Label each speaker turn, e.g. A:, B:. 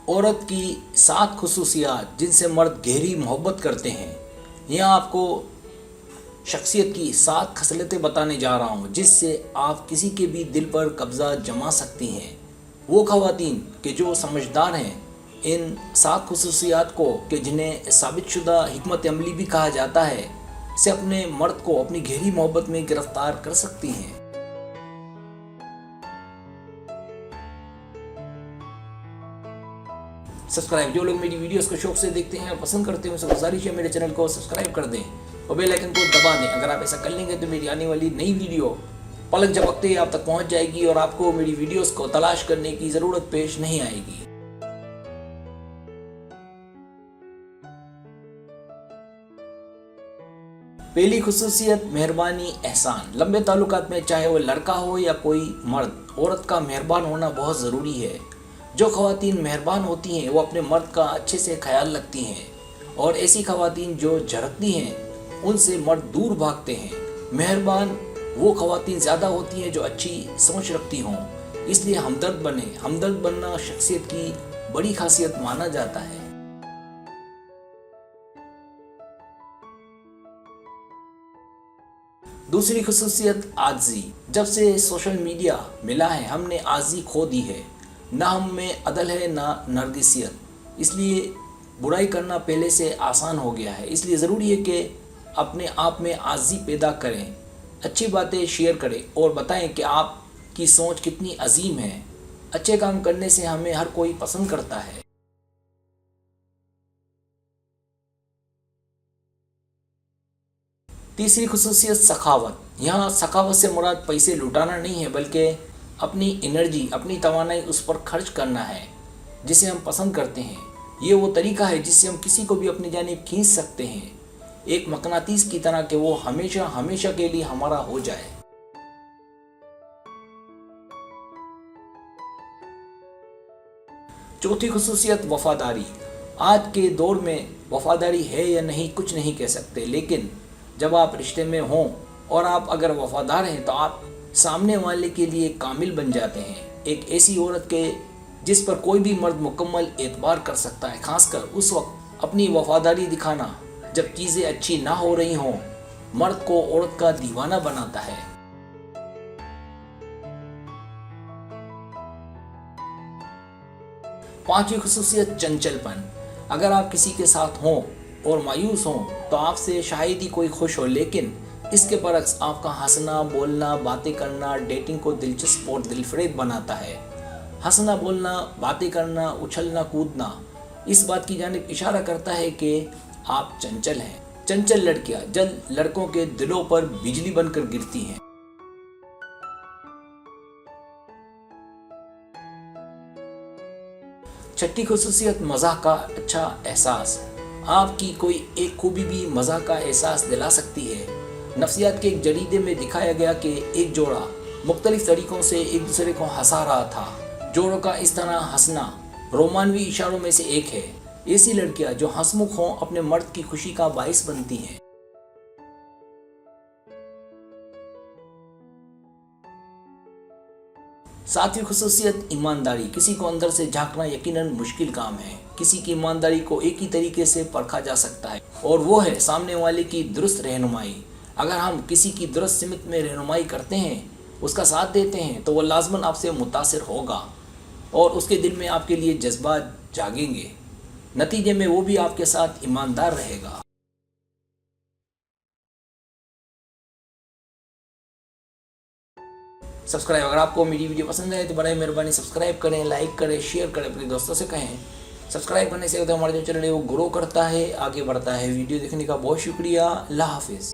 A: औरत की 7 खुसूसियात जिनसे मर्द गहरी मोहब्बत करते हैं। यहाँ आपको शख्सियत की 7 खसलतें बताने जा रहा हूँ जिससे आप किसी के भी दिल पर कब्ज़ा जमा सकती हैं। वो ख़वातीन के जो समझदार हैं इन 7 खुसूसियात को कि जिन्हें साबितशुदा हिकमत अमली भी कहा जाता है से अपने मर्द को अपनी गहरी मोहब्बत में गिरफ्तार कर सकती हैं। सब्सक्राइब, जो लोग मेरी वीडियोस को शौक से देखते हैं और पसंद करते हैं उनसे गुजारिश है मेरे चैनल को सब्सक्राइब कर दें और बेल आइकन को दबा दें। अगर आप ऐसा कर लेंगे तो मेरी आने वाली नई वीडियो पलक झपकते ही आप तक पहुंच जाएगी और आपको मेरी वीडियोस को तलाश करने की ज़रूरत पेश नहीं आएगी। पहली खुसूसियत मेहरबानी एहसान। लंबे ताल्लुकात में चाहे वो लड़का हो या कोई मर्द, औरत का मेहरबान होना बहुत ज़रूरी है। जो ख़वातीन मेहरबान होती हैं वो अपने मर्द का अच्छे से ख्याल रखती हैं और ऐसी ख़वातीन जो झड़कती हैं उनसे मर्द दूर भागते हैं। मेहरबान वो ख़वातीन ज़्यादा होती हैं जो अच्छी सोच रखती हों, इसलिए हमदर्द बने। हमदर्द बनना शख्सियत की बड़ी खासियत माना जाता है। दूसरी खुसूसियत आजी। जब से सोशल मीडिया मिला है हमने आजी खो दी है। ना हम में अदल है ना नरगिसियत, इसलिए बुराई करना पहले से आसान हो गया है। इसलिए ज़रूरी है कि अपने आप में आजी पैदा करें, अच्छी बातें शेयर करें और बताएं कि आपकी सोच कितनी अजीम है। अच्छे काम करने से हमें हर कोई पसंद करता है। तीसरी खुसूसियत सखावत। यहाँ सखावत से मुराद पैसे लुटाना नहीं है बल्कि अपनी एनर्जी, अपनी तवानाई उस पर खर्च करना है जिसे हम पसंद करते हैं। ये वो तरीका है जिससे हम किसी को भी अपनी जानिब खींच सकते हैं, एक मकनातीस की तरह कि वो हमेशा हमेशा के लिए हमारा हो जाए। चौथी खुसूसियत वफादारी। आज के दौर में वफादारी है या नहीं कुछ नहीं कह सकते, लेकिन जब आप रिश्ते में हों और आप अगर वफादार हैं तो आप सामने वाले के लिए कामिल बन जाते हैं। एक ऐसी औरत के जिस पर कोई भी मर्द मुकम्मल एतबार कर सकता है। खासकर उस वक्त अपनी वफादारी दिखाना जब चीज़ें अच्छी ना हो रही हों, मर्द को औरत का दीवाना बनाता है। पांचवी खुसूसियत चंचलपन। अगर आप किसी के साथ हों और मायूस हों तो आपसे शायद ही कोई खुश हो, लेकिन इसके बरक्स आपका हंसना, बोलना, बातें करना डेटिंग को दिलचस्प और दिलफरेब बनाता है। हंसना, बोलना, बातें करना, उछलना कूदना इस बात की जानिब इशारा करता है कि आप चंचल हैं। चंचल लड़कियां जल्द लड़कों के दिलों पर बिजली बनकर गिरती हैं। छठी खुसूसियत मज़ाक का अच्छा एहसास। आपकी कोई एक खूबी भी मज़ाक का एहसास दिला सकती है। नफ्सियात के एक जरीदे में दिखाया गया कि एक जोड़ा मुख्तलिफ तरीक़ों से एक दूसरे को हंसा रहा था। जोड़ों का इस तरह हंसना रोमानवी इशारों में से एक है। ऐसी लड़कियां जो हंसमुख हों अपने मर्द की खुशी का बाइस बनती हैं। सातवीं खुसूसियत ईमानदारी। किसी को अंदर से झांकना यकीनन मुश्किल काम है। किसी की ईमानदारी को एक ही तरीके से परखा जा सकता है और वो है सामने वाले की दुरुस्त रहनुमाई। अगर हम किसी की दुरुस्त सिमत में रहनुमाई करते हैं, उसका साथ देते हैं, तो वह लाजमन आपसे मुतासिर होगा और उसके दिल में आपके लिए जज्बात जागेंगे। नतीजे में वो भी आपके साथ ईमानदार रहेगा। सब्सक्राइब, अगर आपको मेरी वीडियो पसंद है तो बड़े मेहरबानी सब्सक्राइब करें, लाइक करें, शेयर करें, अपने दोस्तों से कहें। सब्सक्राइब करने से हमारा जो चैनल है वो ग्रो करता है, आगे बढ़ता है। वीडियो देखने का बहुत शुक्रिया। अल्लाह हाफिज़।